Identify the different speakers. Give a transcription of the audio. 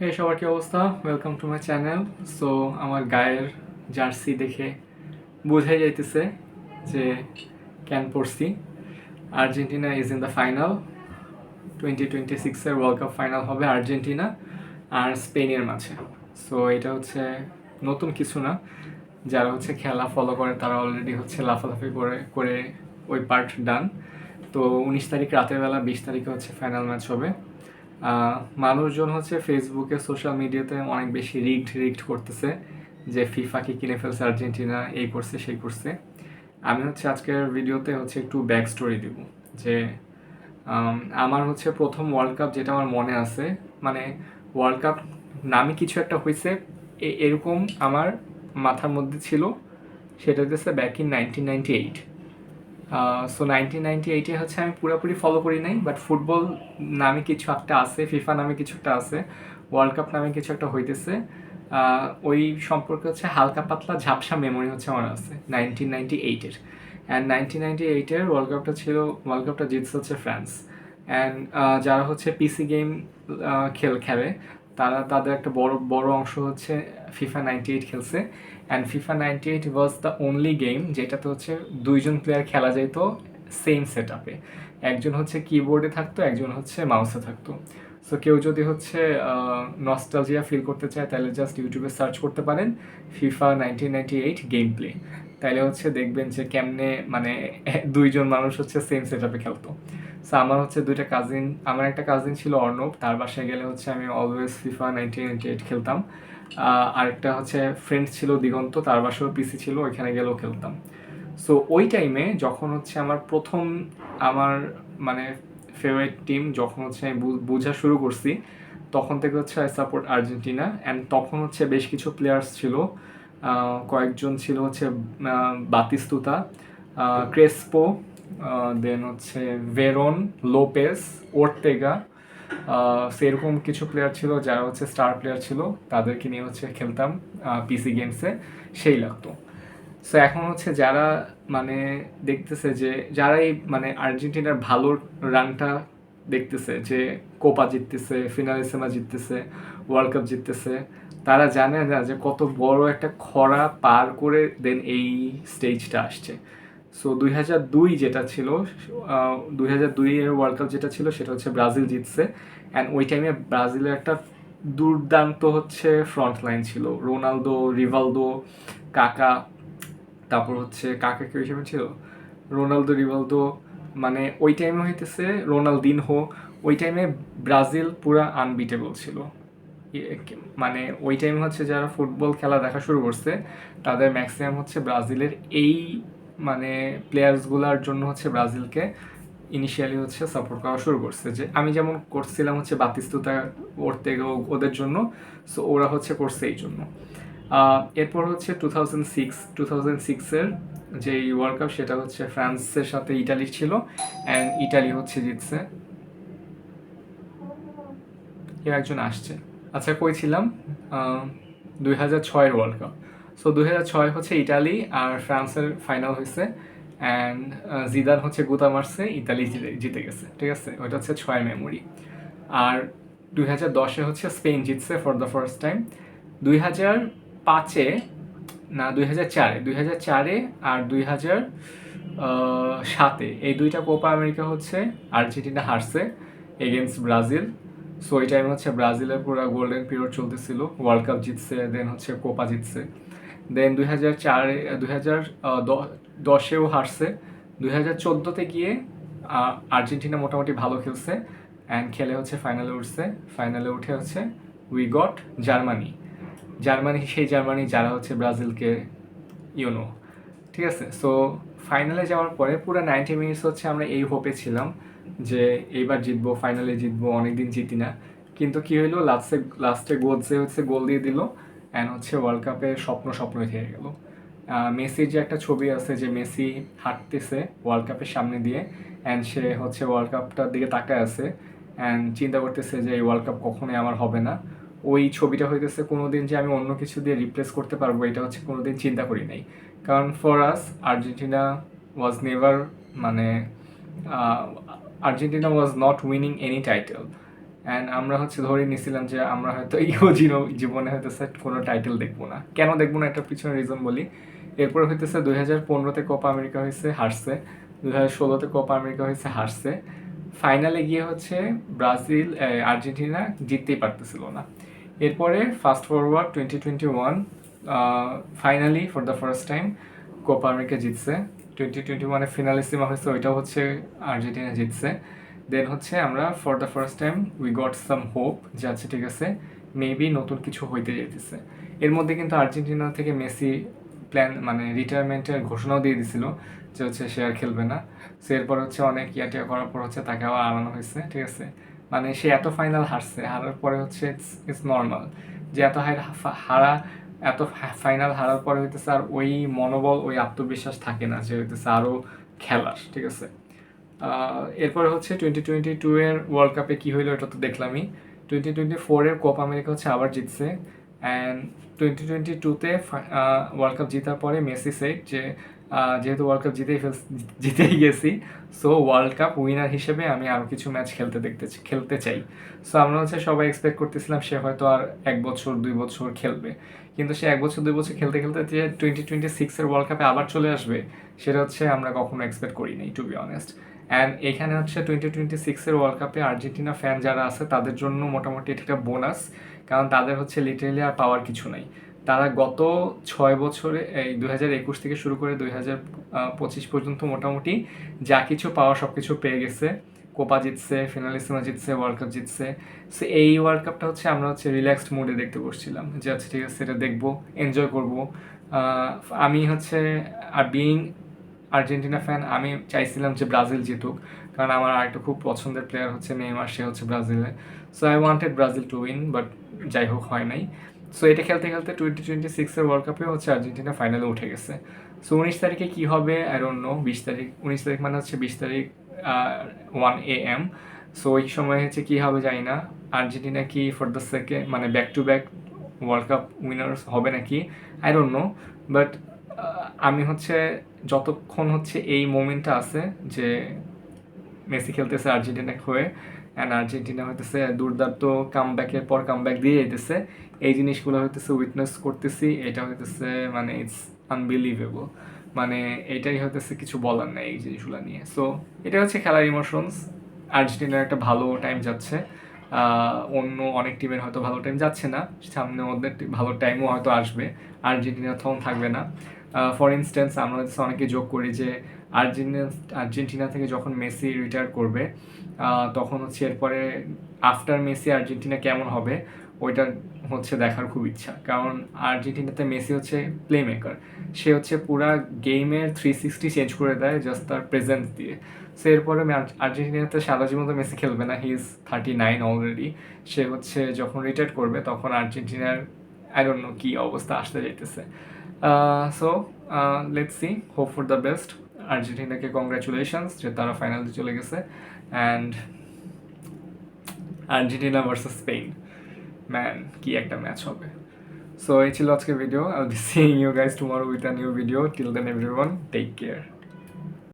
Speaker 1: হে সবার কি অবস্থা? Welcome to my channel. So আমার গায়ের জার্সি দেখে বোঝাই যাইতেছে যে কেন পড়ছি। Argentina is in the final. 2026-এর ওয়ার্ল্ড কাপ ফাইনাল হবে আর্জেন্টিনা আর স্পেনের মাঝে। সো এটা হচ্ছে নতুন কিছু না। যারা হচ্ছে খেলা ফলো করে তারা অলরেডি হচ্ছে লাফালাফি করে করে ওই পার্ট ডান। তো 19 তারিখ রাতের বেলা 20 তারিখে হচ্ছে ফাইনাল ম্যাচ হবে। মানুষজন হচ্ছে ফেসবুকে সোশ্যাল মিডিয়াতে অনেক বেশি রিগড করতেছে যে ফিফাকে কিনে ফেলছে আর্জেন্টিনা, এই করছে সেই করছে। আমি হচ্ছে আজকের ভিডিওতে হচ্ছে একটু ব্যাক স্টোরি দিব যে আমার হচ্ছে প্রথম ওয়ার্ল্ড কাপ যেটা আমার মনে আছে, মানে ওয়ার্ল্ড কাপ নামে কিছু একটা হয়েছে এরকম আমার মাথার মধ্যে ছিল। সেটা হচ্ছে ব্যাক ইন 1998। সো 1998-এ হচ্ছে আমি পুরোপুরি ফলো করি নাই, বাট ফুটবল নামে কিছু একটা আছে, ফিফা নামে কিছু একটা আছে, ওয়ার্ল্ড কাপ নামে কিছু একটা হইতেছে। ওই সম্পর্কে হচ্ছে হালকা পাতলা ঝাপসা মেমোরি হচ্ছে আমার আছে 1998-এর। অ্যান্ড 1998-এর ওয়ার্ল্ড কাপটা জিতছে হচ্ছে ফ্রান্স। অ্যান্ড যারা হচ্ছে পিসি গেম খেলে তাদের একটা বড় বড় অংশ হচ্ছে ফিফা 98 খেলছে। And FIFA 98 was the only game যেটাতে হচ্ছে দুইজন প্লেয়ার খেলা যেত সেম সেট আপে। একজন হচ্ছে কিবোর্ডে থাকতো, একজন হচ্ছে মাউসে থাকতো। সো কেউ যদি হচ্ছে নস্টালজিয়া ফিল করতে চায় তাহলে জাস্ট ইউটিউবে সার্চ করতে পারেন ফিফা 1998 গেম প্লে। তাইলে হচ্ছে দেখবেন যে কেমনে মানে দুইজন মানুষ হচ্ছে সেম সেট আপে খেলতো। সো আমার একটা কাজিন ছিল অর্ণব, তার বাসায় গেলে হচ্ছে আমি অলওয়েজ ফিফা 1998 খেলতাম। আরেকটা হচ্ছে ফ্রেন্ড ছিল দিগন্ত, তার বাসায়ও পিসি ছিল, ওইখানে গেলেও খেলতাম। সো ওই টাইমে যখন হচ্ছে আমার মানে ফেভারিট টিম যখন হচ্ছে আমি বোঝা শুরু করছি, তখন থেকে হচ্ছে আই সাপোর্ট আর্জেন্টিনা। অ্যান্ড তখন হচ্ছে বেশ কিছু প্লেয়ার্স ছিল, কয়েকজন ছিল হচ্ছে বাতিস্তুতা, ক্রেসপো, দেন হচ্ছে ভেরন, লোপেস, ওর্তেগা। সেরকম কিছু প্লেয়ার ছিল যারা হচ্ছে স্টার প্লেয়ার ছিল, তাদেরকে নিয়ে হচ্ছে খেলতাম পিসি গেমসে, সেই লাগতো। সো এখন হচ্ছে যারা মানে দেখতেছে যে যারা এই মানে আর্জেন্টিনার ভালো রানটা দেখতেছে যে কোপা জিততেছে, ফিনালিসেমা জিততেছে, ওয়ার্ল্ড কাপ জিততেছে, তারা জানে না যে কত বড় একটা খরা পার করে দেন এই স্টেজটা আসছে। সো 2002 যেটা ছিল, 2002-এর ওয়ার্ল্ড কাপ যেটা ছিল সেটা হচ্ছে ব্রাজিল জিতছে। অ্যান্ড ওই টাইমে ব্রাজিলের একটা দুর্দান্ত হচ্ছে ফ্রন্ট লাইন ছিল, রোনালদো, রিভালদো, কাকা। তারপর হচ্ছে কাকা কেউ হিসেবে ছিল, রোনালদো, রিভালদো, মানে ওই টাইমে হইতেছে রোনালদিনহো। ওই টাইমে ব্রাজিল পুরা আনবিটেবল ছিল। মানে ওই টাইমে হচ্ছে যারা ফুটবল খেলা দেখা শুরু করছে তাদের ম্যাক্সিমাম হচ্ছে ব্রাজিলের এই মানে প্লেয়ার্সগুলোর জন্য হচ্ছে ব্রাজিলকে ইনিশিয়ালি হচ্ছে সাপোর্ট করা শুরু করছে, যে আমি যেমন করছিলাম হচ্ছে বাতিস্তুতা, ওর্তেগা, ওদের জন্য। সো ওরা হচ্ছে করছে এই জন্য। এরপর হচ্ছে 2006-এর যে ওয়ার্ল্ড কাপ সেটা হচ্ছে ফ্রান্সের সাথে ইটালি ছিল, অ্যান্ড ইটালি হচ্ছে জিতছে। কেউ একজন আসছে। আচ্ছা, কই ছিলাম? 2006-এর ওয়ার্ল্ড কাপ। সো 2006 হচ্ছে ইটালি আর ফ্রান্সের ফাইনাল হয়েছে, অ্যান্ড জিদান হচ্ছে গুতা মারছে, ইতালি জিতে গেছে, ঠিক আছে? ওইটা হচ্ছে 6 মেমোরি। আর 2010-এ হচ্ছে স্পেন জিতছে ফর দ্য ফার্স্ট টাইম। 2005-এ না, 2004-এ আর 2007-এ এই দুইটা কোপা আমেরিকা হচ্ছে আর্জেন্টিনা হারছে এগেনস্ট ব্রাজিল। সো এই টাইম হচ্ছে ব্রাজিলের পুরো গোল্ডেন পিরিয়ড চলতেছিল, ওয়ার্ল্ড কাপ জিতছে, দেন হচ্ছে কোপা জিতছে। দেন 2010-এও হারছে। 2014-তে গিয়ে আর্জেন্টিনা মোটামুটি ভালো খেলছে, অ্যান্ড খেলে হচ্ছে ফাইনালে উঠছে। ফাইনালে উঠে হচ্ছে উই গট জার্মানি। সেই জার্মানি যারা হচ্ছে ব্রাজিলকে ইউনো, ঠিক আছে? সো ফাইনালে যাওয়ার পরে পুরো 90 মিনিটস হচ্ছে আমরা এই হোপে ছিলাম যে এইবার জিতবো, ফাইনালে জিতবো, অনেকদিন জিতি না। কিন্তু কি হইলো, লাস্টে গোলসে হচ্ছে গোল দিয়ে দিল, অ্যান্ড হচ্ছে ওয়ার্ল্ড কাপে স্বপ্নই থেকে গেল। মেসির যে একটা ছবি আছে যে মেসি হাঁটতেছে ওয়ার্ল্ড কাপের সামনে দিয়ে, অ্যান্ড সে হচ্ছে ওয়ার্ল্ড কাপটার দিকে তাকায় আছে, অ্যান্ড চিন্তা করতেছে যে এই ওয়ার্ল্ড কাপ কখনোই আমার হবে না। ওই ছবিটা হইতেছে কোনোদিন যে আমি অন্য কিছু দিয়ে রিপ্লেস করতে পারবো এটা হচ্ছে কোনোদিন চিন্তা করি নাই। কারণ for us Argentina was never মানে Argentina was not winning any title. And আমরা হচ্ছে ধরে নিয়েছিলাম যে আমরা হয়তো জীবনে হয়তো কোনো টাইটেল দেখবো না। কেন দেখবো না, এটার পিছনে রিজন বলি। এরপরে হইতেছে 2015-তে কোপা আমেরিকা হয়েছে, হারছে। 2016-তে কোপা আমেরিকা হয়েছে, হারছে। ফাইনালে গিয়ে হচ্ছে ব্রাজিল আর্জেন্টিনা জিততেই পারতেছিল না। এরপরে fast forward 2021, finally for the first time Copa America জিতছে। 2021-এ ফিনালিসিমা হয়েছে, ওইটাও হচ্ছে আর্জেন্টিনা জিতছে। দেন হচ্ছে আমরা for the first time we got some hope যে আচ্ছা ঠিক আছে, মেবি নতুন কিছু হইতে যেতেছে। এর মধ্যে কিন্তু আর্জেন্টিনা থেকে মেসি মানে রিটায়ারমেন্টের ঘোষণাও দিয়ে দিছিল যে হচ্ছে সে আর খেলবে না। সো এরপর হচ্ছে অনেক ইয়াটিয়া করার পর হচ্ছে তাকে আবার আনানো হয়েছে, ঠিক আছে। মানে সে এত ফাইনাল হারছে, হারার পরে হচ্ছে ইটস নর্মাল যে এত হারা এত ফাইনাল হারার পরে হইতেছে আর ওই মনোবল, ওই আত্মবিশ্বাস থাকে না যে হইতেছে আরও খেলার, ঠিক আছে। এরপরে হচ্ছে 2022-এর ওয়ার্ল্ড কাপে কী হইলো এটা তো দেখলামই। 2024-এর কোপা আমেরিকা হচ্ছে আবার জিতছে। অ্যান্ড 2022-তে ওয়ার্ল্ড কাপ জেতার পরে মেসি সেট যে যেহেতু ওয়ার্ল্ড কাপ জিতেই গেছি, সো ওয়ার্ল্ড কাপ উইনার হিসেবে আমি আরও কিছু ম্যাচ খেলতে চাই। সো আমরা হচ্ছে সবাই এক্সপেক্ট করতেছিলাম সে হয়তো আর 1 বছর 2 বছর খেলবে, কিন্তু সে 1 বছর 2 বছর খেলতে খেলতে যে 2026-এর ওয়ার্ল্ড কাপে আবার চলে আসবে, সেটা হচ্ছে আমরা কখনো এক্সপেক্ট করিনি, টু বি অনেস্ট। অ্যান্ড এখানে হচ্ছে 2026-এর ওয়ার্ল্ড কাপে আর্জেন্টিনা ফ্যান যারা আছে তাদের জন্য মোটামুটি এটা একটা বোনাস, কারণ তাদের হচ্ছে লিটারেলি আর পাওয়ার কিছু নাই। তারা গত 6 বছরে, এই 2021 থেকে শুরু করে 2025 পর্যন্ত মোটামুটি যা কিছু পাওয়া সব কিছু পেয়ে গেছে। কোপা জিতছে, ফিনালিসিমা জিতছে, ওয়ার্ল্ড কাপ জিতছে। সো এই ওয়ার্ল্ড কাপটা হচ্ছে আমরা হচ্ছে রিল্যাক্সড মুডে দেখতে বসছিলাম যে আচ্ছা ঠিক আছে, এটা দেখবো, এনজয় করবো। আমি হচ্ছে আর বিইং আর্জেন্টিনা ফ্যান, আমি চাইছিলাম যে ব্রাজিল জিতুক, কারণ আমার আরেকটা খুব পছন্দের প্লেয়ার হচ্ছে নেইমার, সে হচ্ছে ব্রাজিলে। So I wanted Brazil to win, but যাই হোক হয় নাই। সো এটা খেলতে খেলতে 2026-এর ওয়ার্ল্ড কাপে হচ্ছে আর্জেন্টিনা ফাইনালে উঠে গেছে। সো 19 তারিখে কী হবে আই ডোন্ট নো। 19 তারিখ মানে হচ্ছে 20 তারিখ 1 AM। সো ওই সময় হচ্ছে কী হবে জানি না। আর্জেন্টিনা কি ফর দ্য সেকেন্ড মানে back to back world cup winners হবে নাকি, আই ডোন্ট নো। বাট আমি হচ্ছে যতক্ষণ হচ্ছে এই মোমেন্টটা আছে যে মেসি খেলতেছে আর্জেন্টিনা হয়ে, অ্যান্ড আর্জেন্টিনা হইতেছে দুর্দান্ত কামব্যাকের পর কামব্যাক দিয়ে যেতেছে, এই জিনিসগুলো হইতেছে উইটনেস করতেছি। এটা হইতেছে মানে ইটস আনবিলিভেবল, মানে এটাই হইতেছে কিছু বলার নেই এই জিনিসগুলো নিয়ে। সো এটা হচ্ছে খেলার ইমোশনস। আর্জেন্টিনার একটা ভালো টাইম যাচ্ছে, অন্য অনেক টিমের হয়তো ভালো টাইম যাচ্ছে না, সামনে ওদের ভালো টাইমও হয়তো আসবে, আর্জেন্টিনা তখন থাকবে না। ফর ইনস্ট্যান্স আমরা হচ্ছে অনেকে যোগ করি যে আর্জেন্টিনা থেকে যখন মেসি রিটায়ার করবে, তখন হচ্ছে এরপরে আফটার মেসি আর্জেন্টিনা কেমন হবে ওইটা হচ্ছে দেখার খুব ইচ্ছা, কারণ আর্জেন্টিনাতে মেসি হচ্ছে প্লে মেকার। সে হচ্ছে পুরা গেমের 360 চেঞ্জ করে দেয় জাস্ট তার প্রেজেন্স দিয়ে। সো এরপরে আর্জেন্টিনাতে সারা জীবন তো মেসি খেলবে না, হি ইজ 39 অলরেডি। সে হচ্ছে যখন রিটায়ার করবে তখন আর্জেন্টিনার আই ডোন্ট নো কী অবস্থা আসতে যাইতেছে। So let's see, hope for the best. আর্জেন্টিনাকে কংগ্রাচুলেশনস যে তারা ফাইনালে চলে গেছে। And Argentina versus Spain, man কি একটা ম্যাচ হবে। সো এই ছিল আজকের video. I will be seeing you guys tomorrow with a new video. Till then everyone, take care.